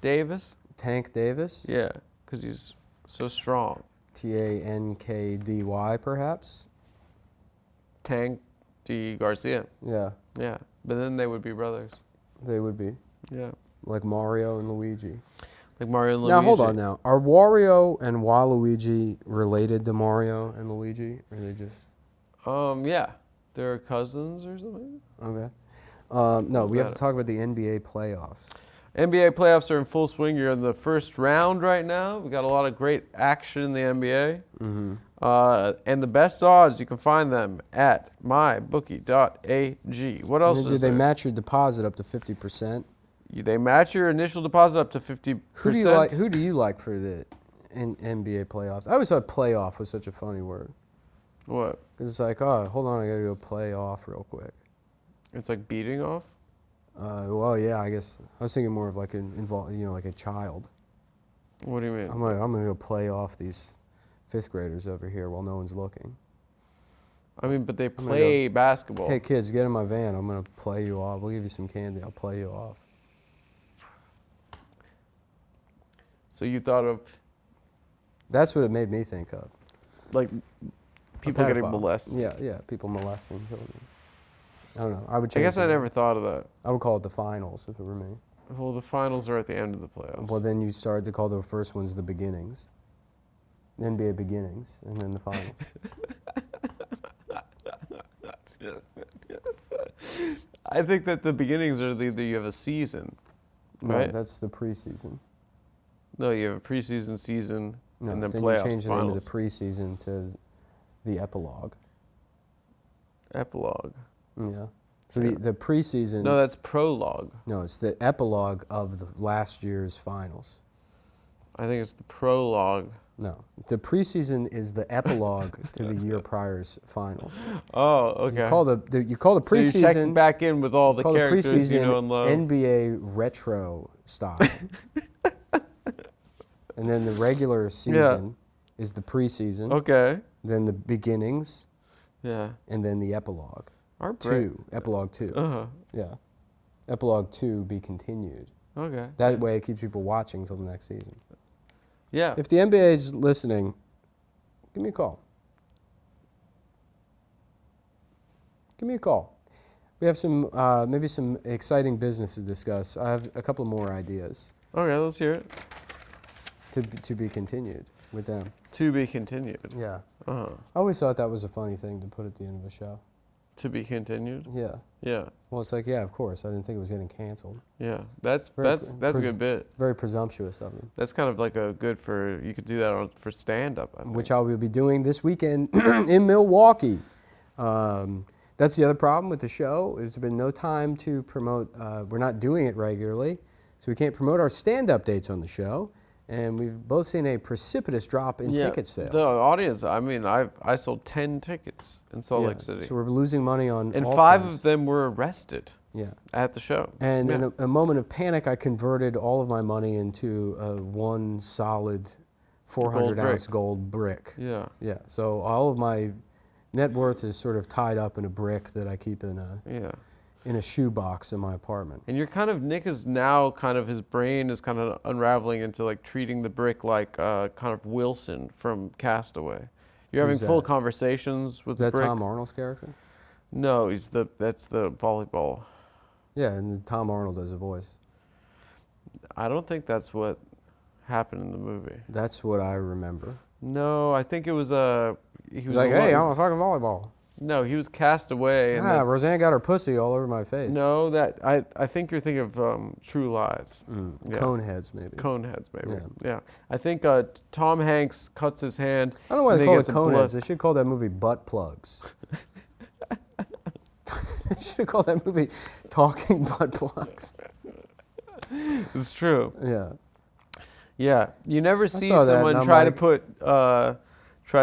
Davis. Tank Davis? Yeah, because he's so strong. Tankdy, perhaps? Tank D. Garcia. Yeah, Yeah, but then they would be brothers. they would be. Yeah, Like Mario and Luigi. like Mario and Luigi. Now, hold on now. Are Wario and Waluigi related to Mario and Luigi? Or are they just... Yeah, they're cousins or something. Okay. No, we have to talk about the NBA playoffs. NBA playoffs are in full swing. You're in the first round right now. We got a lot of great action in the NBA. Mm-hmm. And the best odds, you can find them at mybookie.ag. What else is Did they there? match your deposit up to 50%? They match your initial deposit up to 50%. Who do you like for the NBA playoffs? I always thought playoff was such a funny word. What? Because it's like, oh, hold on, I got to go play off real quick. It's like beating off? Well, yeah, I guess I was thinking more of like like a child. What do you mean? I'm gonna go play off these 5th graders over here while no one's looking. I mean, but they play basketball. Hey kids, get in my van. I'm gonna play you off. We'll give you some candy. I'll play you off. So you thought of That's what it made me think of. like people getting Pedophile. molested. Yeah, people molesting children. I don't know. I would I change guess I it. never thought of that. I would call it the finals if it were me. Well, the finals are at the end of the playoffs. Well, then you start to call the first ones the beginnings. NBA beginnings, and then the finals. I think that the beginnings are either you have a season, right? No, that's the preseason. No, you have a preseason, season, No, and then then playoffs, you change the name of finals. the preseason to the epilogue. Epilogue. Yeah. So the preseason. No, that's prologue. No, it's the epilogue of the last year's finals. I think it's the prologue. No, the preseason is the epilogue to the year prior's finals. Oh, okay. You call the preseason. So you check back in with all the call characters the preseason you know and love. NBA retro style. And then the regular season is the preseason. Okay. Then the beginnings. Yeah. And then the epilogue. Epilogue 2. Uh-huh. Yeah. Epilogue 2 be continued. Okay. That way it keeps people watching until the next season. Yeah. If the NBA is listening, give me a call. Give me a call. We have some, maybe some exciting business to discuss. I have a couple more ideas Okay, let's hear it. to be continued with them. To be continued. Yeah. Uh-huh. I always thought that was a funny thing to put at the end of a show. To be continued? Yeah. Yeah. Well, it's like, yeah, of course. I didn't think it was getting canceled. Yeah. That's a good bit. Very presumptuous of them. That's kind of like a good for, you could do that for stand-up, I think. Which I will be doing this weekend in Milwaukee. That's the other problem with the show. There's been no time to promote. We're not doing it regularly, so we can't promote our stand-up dates on the show. And we've both seen a precipitous drop in ticket sales. The audience, I mean, I sold 10 tickets in Salt Lake City. So we're losing money on and all 5 fronts. of them were arrested at the show. And in a moment of panic, I converted all of my money into one solid 400-ounce gold brick. Yeah. Yeah. So all of my net worth is sort of tied up in a brick that I keep in a shoebox in my apartment. And you're kind of, Nick is now kind of, his brain is kind of unraveling into like treating the brick like kind of Wilson from Castaway. You're having full conversations with the brick. Is that Tom Arnold's character? No, that's the volleyball. Yeah, and Tom Arnold does a voice. I don't think that's what happened in the movie. That's what I remember. No, I think it was he was like, hey, I'm a fucking volleyball. No, he was cast away. And Roseanne got her pussy all over my face. No, I think you're thinking of True Lies. Coneheads, maybe. Coneheads, maybe. Yeah. I think Tom Hanks cuts his hand. I don't know why they call it Coneheads. They should call that movie Butt Plugs. They should have called that movie Talking Butt Plugs. It's true. Yeah. Yeah. You never see someone try to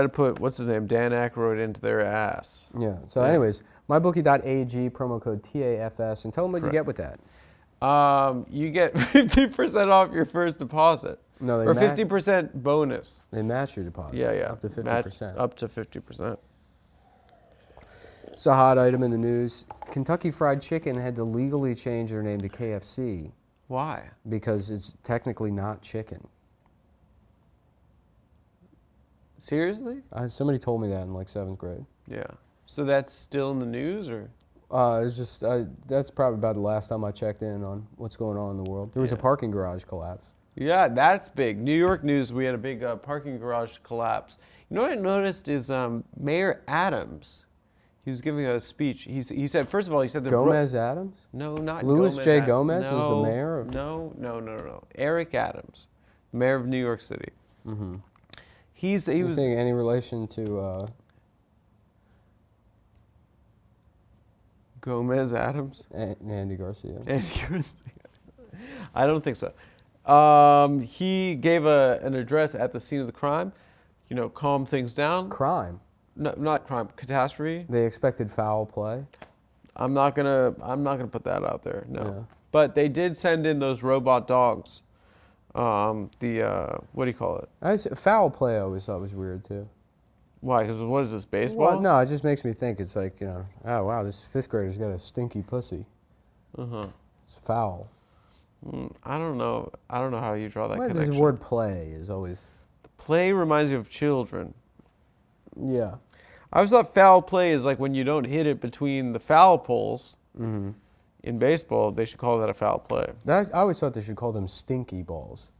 put, what's his name, Dan Aykroyd into their ass. Yeah. So anyways, mybookie.ag, promo code TAFS, and tell them what you get with that. You get 50% off your first deposit. No, they or 50% bonus. They match your deposit. Yeah. Up to 50%. Up to 50%. It's a hot item in the news. Kentucky Fried Chicken had to legally change their name to KFC. Why? Because it's technically not chicken. Seriously? Somebody told me that in like 7th grade. Yeah. So that's still in the news, or? It's just that's probably about the last time I checked in on what's going on in the world. There was a parking garage collapse. Yeah, that's big. New York news, we had a big parking garage collapse. You know what I noticed is Mayor Adams, he was giving a speech. He said, first of all, he said... Gomez Adams? No, not Louis Gomez. J. Gomez is the mayor? No. Eric Adams, mayor of New York City. Mm-hmm. He was... any relation to... Gomez Adams? Andy Garcia. Andy Garcia. I don't think so. He gave an address at the scene of the crime, calm things down. Crime? No, not crime, catastrophe. They expected foul play? I'm not gonna put that out there, no. Yeah. But they did send in those robot dogs. What do you call it? Foul play I always thought was weird too. Why? Because what is this, baseball? Well, no, it just makes me think it's like, oh wow, this 5th grader's got a stinky pussy. Uh-huh. It's foul. I don't know how you draw that connection. The word play is always... Play reminds you of children. Yeah. I always thought foul play is like when you don't hit it between the foul poles. Mm-hmm. In baseball, they should call that a foul play. I always thought they should call them stinky balls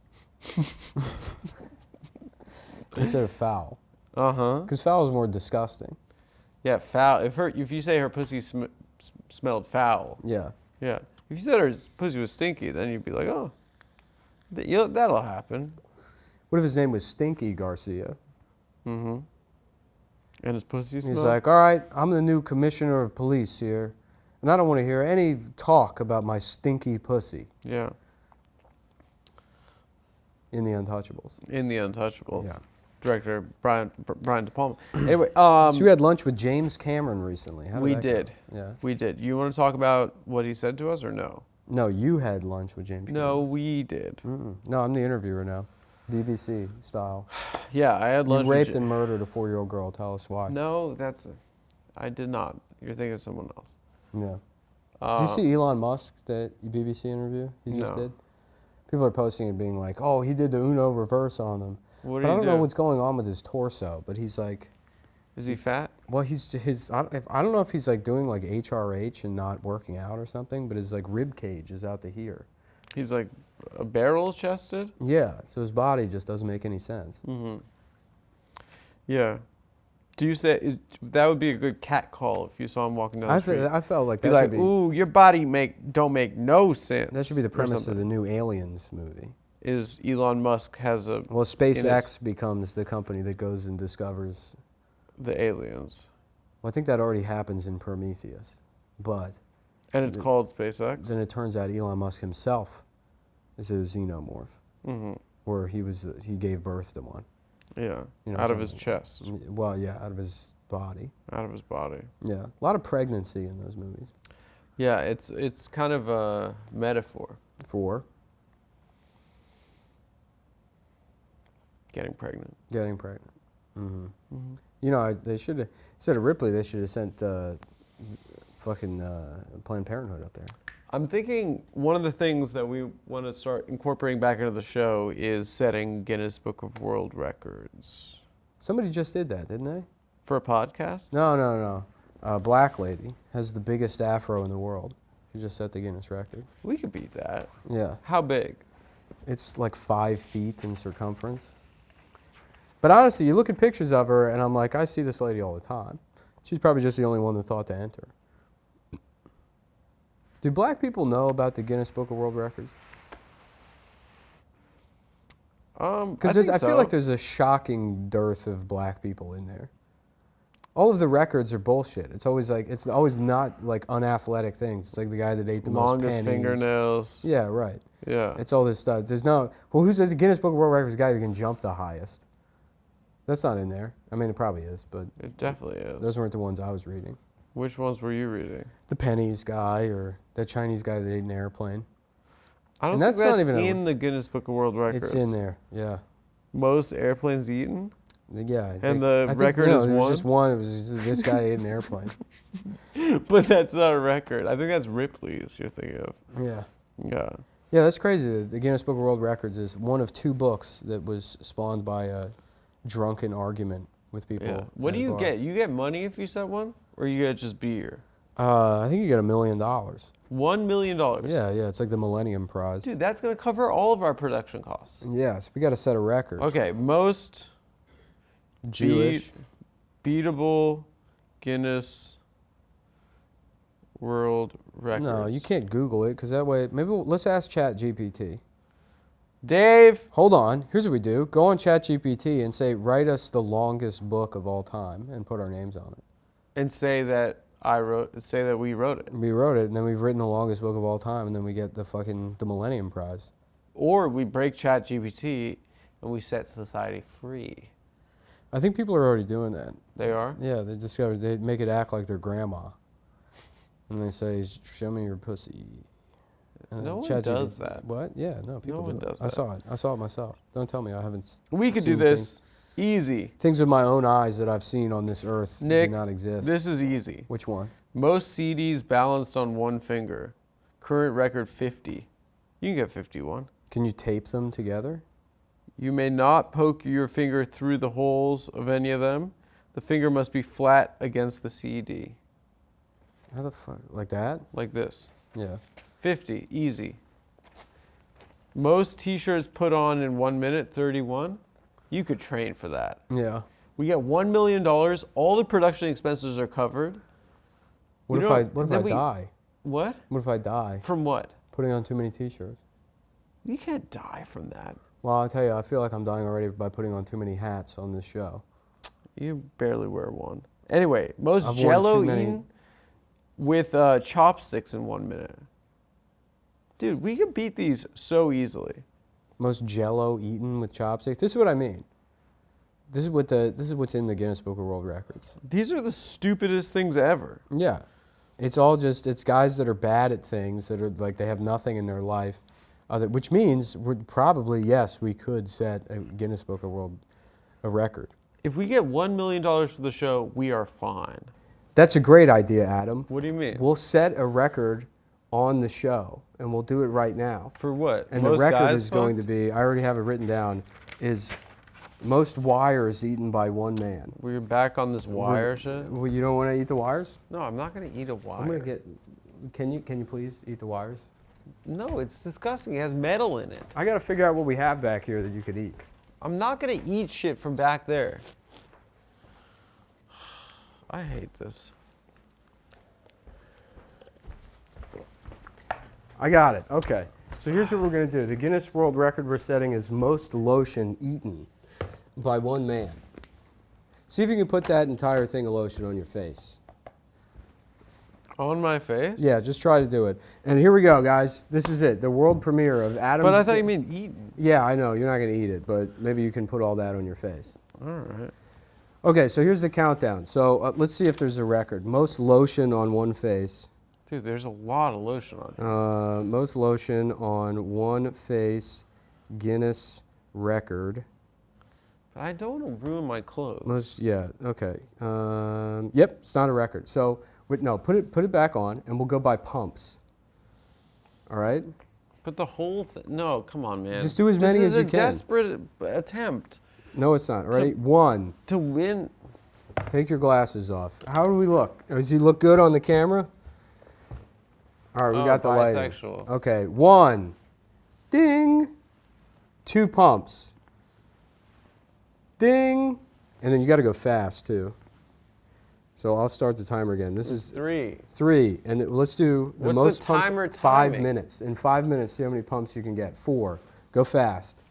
instead of foul. Because foul is more disgusting. Yeah, foul. If you say her pussy smelled foul. Yeah. Yeah. If you said her pussy was stinky, then you'd be like, oh, that'll happen. What if his name was Stinky Garcia? Mm-hmm. And his pussy smelled? He's like, all right, I'm the new commissioner of police here, and I don't want to hear any talk about my stinky pussy. Yeah. In The Untouchables. In The Untouchables. Yeah. Director Brian De Palma. Anyway, so we had lunch with James Cameron recently. How did that did. Go? Yeah. We did. You want to talk about what he said to us or no? No, you had lunch with James Cameron. No, we did. No, I'm the interviewer now. BBC style. Yeah, I had lunch You raped and murdered a 4-year-old girl. Tell us why. No, I did not. You're thinking of someone else. Yeah. Did you see Elon Musk, that BBC interview he just did? People are posting it being like, oh, he did the Uno reverse on them. What but I don't know what's going on with his torso, but he's like... Is he fat? Well, I don't know if he's like doing like HRH and not working out or something, but his like rib cage is out to here. He's like a barrel chested? Yeah, so his body just doesn't make any sense. Mm-hmm. Yeah. Do you say that would be a good cat call if you saw him walking down the street? I felt like be that like, should be... ooh, your body don't make no sense. That should be the premise of the new Aliens movie. Is Elon Musk has a... Well, SpaceX becomes the company that goes and discovers... the aliens. Well, I think that already happens in Prometheus, but... And it's called SpaceX? Then it turns out Elon Musk himself is a xenomorph. Mm-hmm. Or he gave birth to one. Yeah, you know, out of his chest. Well, yeah, out of his body. Out of his body. Yeah, a lot of pregnancy in those movies. Yeah, it's kind of a metaphor. For? Getting pregnant. Getting pregnant. Mm-hmm. Mm-hmm. You know, they should have, instead of Ripley, they should have sent fucking Planned Parenthood up there. I'm thinking one of the things that we want to start incorporating back into the show is setting Guinness Book of World Records. Somebody just did that, didn't they? For a podcast? No. A black lady has the biggest afro in the world. She just set the Guinness record. We could beat that. Yeah. How big? It's like 5 feet in circumference. But honestly, you look at pictures of her, and I'm like, I see this lady all the time. She's probably just the only one that thought to enter. Do black people know about the Guinness Book of World Records? Because I feel like there's a shocking dearth of black people in there. All of the records are bullshit. It's always not like unathletic things. It's like the guy that ate the longest most pennies. fingernails. Yeah, right. Yeah. It's all this stuff. Who's the Guinness Book of World Records guy who can jump the highest? That's not in there. I mean, it probably is, but... It definitely is. Those weren't the ones I was reading. Which ones were you reading? The pennies guy, or that Chinese guy that ate an airplane. I don't think that's in the Guinness Book of World Records. It's in there, yeah. Most airplanes eaten? Yeah. The record is one? It was just one. It was just, this guy ate an airplane. But that's not a record. I think that's Ripley's you're thinking of. Yeah. Yeah. Yeah, that's crazy. The Guinness Book of World Records is one of 2 books that was spawned by a drunken argument with people. Yeah. What do you get? You get money if you set one? Or you get just beer? I think you get $1 million. $1 million? Yeah, it's like the Millennium Prize. Dude, that's going to cover all of our production costs. Yeah, so we got to set a record. Okay, most Jewish. Beatable Guinness World Records. No, you can't Google it, because that way, let's ask ChatGPT. Dave! Hold on, here's what we do. Go on ChatGPT and say, write us the longest book of all time, and put our names on it. And say that we wrote it. We wrote it, and then we've written the longest book of all time, and then we get the Millennium Prize. Or we break ChatGPT and we set society free. I think people are already doing that. They are? Yeah, they make it act like their grandma. And they say, show me your pussy. No one does that. What? Yeah, no, people do it. I saw it. I saw it myself. Don't tell me I haven't We could do this easy. Things with my own eyes that I've seen on this earth Nick, do not exist. This is easy. Which one? Most CDs balanced on one finger. Current record 50. You can get 51. Can you tape them together? You may not poke your finger through the holes of any of them. The finger must be flat against the CED. How the fuck? Like that? Like this. Yeah. 50, easy. Most t-shirts put on in 1 minute, 31. You could train for that. Yeah. We get $1 million. All the production expenses are covered. What if I die? What? What if I die? From what? Putting on too many t-shirts. You can't die from that. Well, I'll tell you, I feel like I'm dying already by putting on too many hats on this show. You barely wear one. Anyway, most I've worn Jell-O too many. eaten with chopsticks in 1 minute. Dude, we could beat these so easily. Most Jell-O eaten with chopsticks. This is what I mean. This is what's in the Guinness Book of World Records. These are the stupidest things ever. Yeah. It's all just, it's guys that are bad at things, that are like, they have nothing in their life. Which means we're probably, yes, we could set a Guinness Book of World Record. If we get $1 million for the show, we are fine. That's a great idea, Adam. What do you mean? We'll set a record on the show, and we'll do it right now. For what? And Most the record guys is going to be, I already have it written down, is most wires eaten by one man. We're back on this wire shit? Well, you don't want to eat the wires? No, I'm not going to eat a wire. I'm going to get, can you please eat the wires? No, it's disgusting. It has metal in it. I got to figure out what we have back here that you could eat. I'm not going to eat shit from back there. I hate this. I got it. Okay. So here's what we're going to do. The Guinness World Record we're setting is most lotion eaten by one man. See if you can put that entire thing of lotion on your face. On my face? Yeah, just try to do it. And here we go, guys. This is it. The world premiere of Adam. But I thought you meant eaten. Yeah, I know. You're not going to eat it, but maybe you can put all that on your face. All right. Okay, so here's the countdown. So let's see if there's a record. Most lotion on one face. Dude, there's a lot of lotion on here. Most lotion on one face, Guinness record. But I don't want to ruin my clothes. Yeah, okay. Yep, it's not a record. So, no, put it back on, and we'll go by pumps. All right? But the whole thing, no, come on, man. Just do as many as you can. This is a desperate attempt. No, it's not. Ready? One. To win. Take your glasses off. How do we look? Does he look good on the camera? All right, we got the lighting. Bisexual. Okay, one. Ding. Two pumps. Ding. And then you got to go fast, too. So I'll start the timer again. This is three. Three. And let's do the What's most the pumps. timer 5 timing? minutes. In 5 minutes, see how many pumps you can get. 4. Go fast.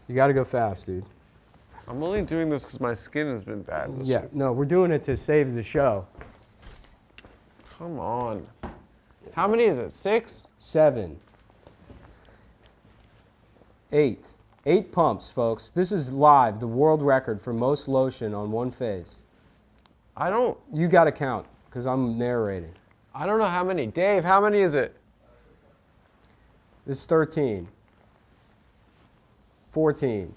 You got to go fast, dude. I'm only doing this because my skin has been bad this week. No, we're doing it to save the show. Come on. How many is it? 6? 7. 8. 8 pumps, folks. This is live, the world record for most lotion on one face. You got to count, because I'm narrating. I don't know how many. Dave, how many is it? This is 13. 14.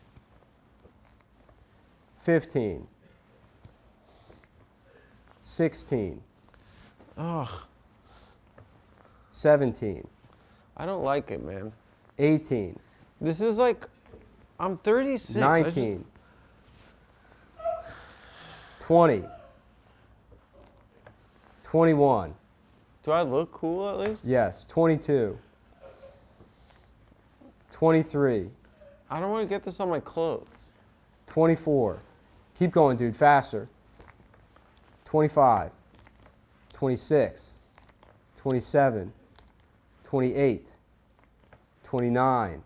15. 16. Ugh. 17. I don't like it, man. 18. This is like, I'm 36. 19. 20. 21. Do I look cool at least? Yes. 22. 23. I don't want to get this on my clothes. 24. Keep going, dude. Faster. 25. 26. 27. 28. 29.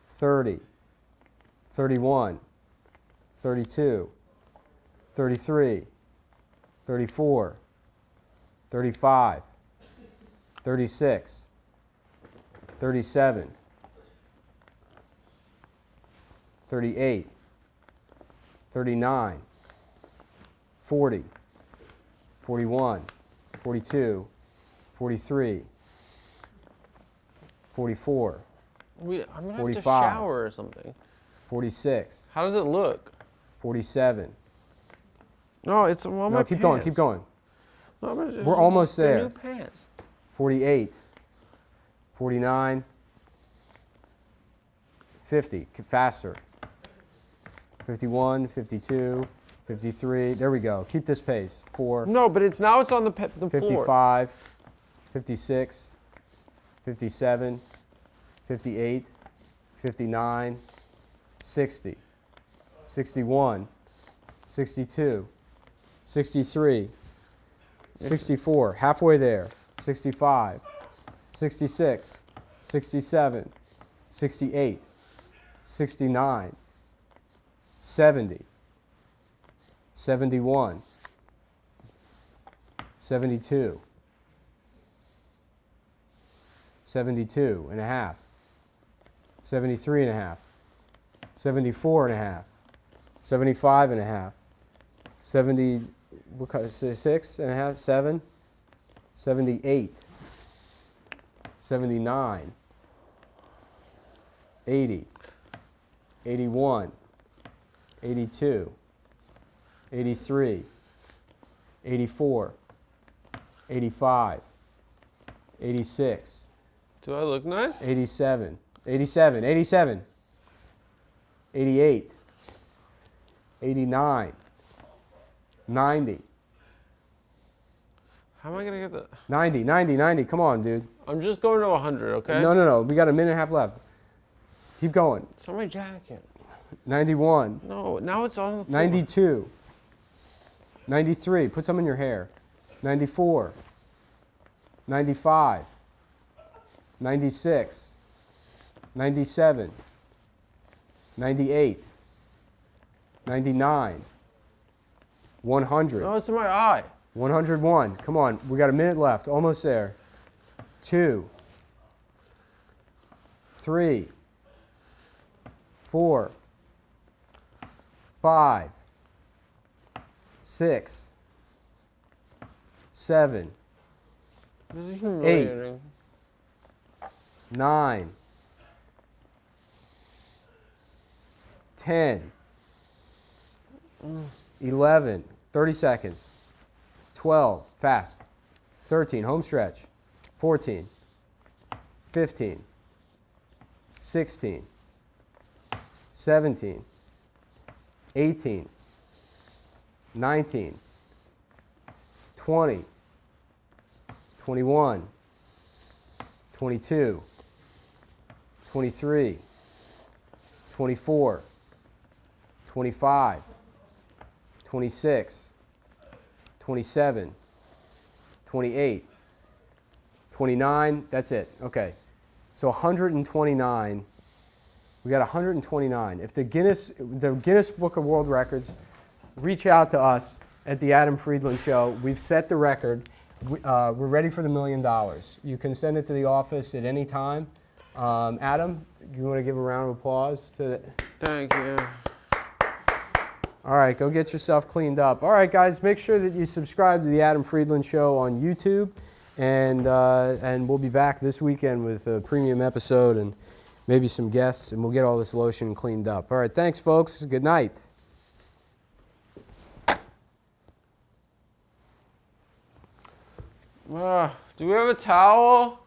30. 31. 32. 33. 34. 35. 36. 37. 38. 39. 40. 41. 42. 43. 44. I'm going to have to 45. shower or something. 46. How does it look? 47. No, it's on my No, keep pants. going, keep going. No, but it's We're almost they're there. New pants. 48. 49. 50. Faster. 51, 52, 53. There we go. Keep this pace. 4. No, but it's now it's on the floor. 55. 56. 57. 58. 59. 60. 61. 62. 63. 64. Halfway there. 65. 66. 67. 68. 69. 70. 71. 72. 72 and a half. 73 and a half. 74 and a half. 75 and a half. 76 and a half. 7. 78. 79. 80. 81. 82. 83, 84, 85, 86. Do I look nice? 87, 87, 87, 88, 89, 90. How am I going to get that? 90, 90, 90. Come on, dude. I'm just going to 100, okay? No, no, no. We got a minute and a half left. Keep going. It's on my jacket. 91. No, now it's on the floor. 92. 93, put some in your hair. 94, 95, 96, 97, 98, 99, 100. No, it's in my eye. 101, come on, we got a minute left, almost there. 2, 3, 4, 5, 6, 7, This is humiliating. 9, 10, 11, 30 seconds, 12, fast, 13, home stretch, 14, 15, 16, 17, 18, 19, 20, 21, 22, 23, 24, 25, 26, 27, 28, 29, that's it. Okay. So 129. We got 129. If the Guinness Book of World Records reach out to us at the Adam Friedland Show, we've set the record. We're ready for the $1 million. You can send it to the office at any time. Adam, you want to give a round of applause to? Thank you. All right, go get yourself cleaned up. All right, guys, make sure that you subscribe to the Adam Friedland Show on YouTube, and we'll be back this weekend with a premium episode and maybe some guests, and we'll get all this lotion cleaned up. All right, thanks, folks. Good night. Do we have a towel?